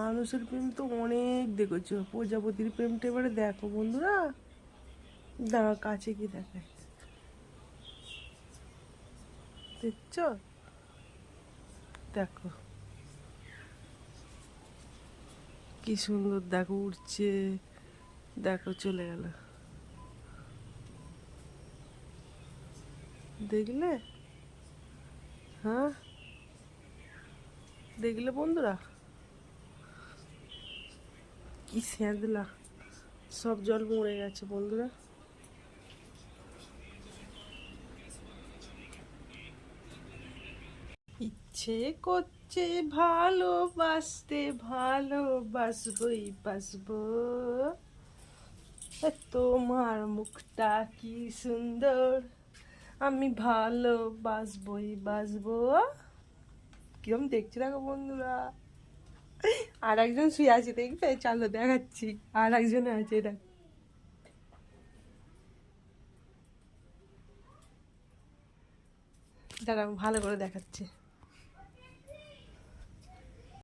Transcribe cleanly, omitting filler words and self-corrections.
মানুষের প্রেম তো অনেক দেখেছো, প্রজাপতির প্রেমটা এবারে দেখো বন্ধুরা। দাঁড়া, কাছে কি দেখায়, দেখছো? দেখো কি সুন্দর, দেখো উড়ছে, দেখো চলে গেল, দেখলে? হ্যাঁ, দেখলে বন্ধুরা? কি স্যাঁদলা, সব জল মরে গেছে বন্ধুরা। ইচ্ছে করছে ভালোবাসতে, ভালোবাসবই বাসবো, তোমার মুখটা কি সুন্দর, আমি ভালোবাসবই বাসবো। কিরম দেখছি দেখো বন্ধুরা। আর একজন শুয়ে আছে, দেখবে? চলো দেখাচ্ছি, আর একজন আছে, দেখ। দাঁড়াও ভালো করে দেখাচ্ছে।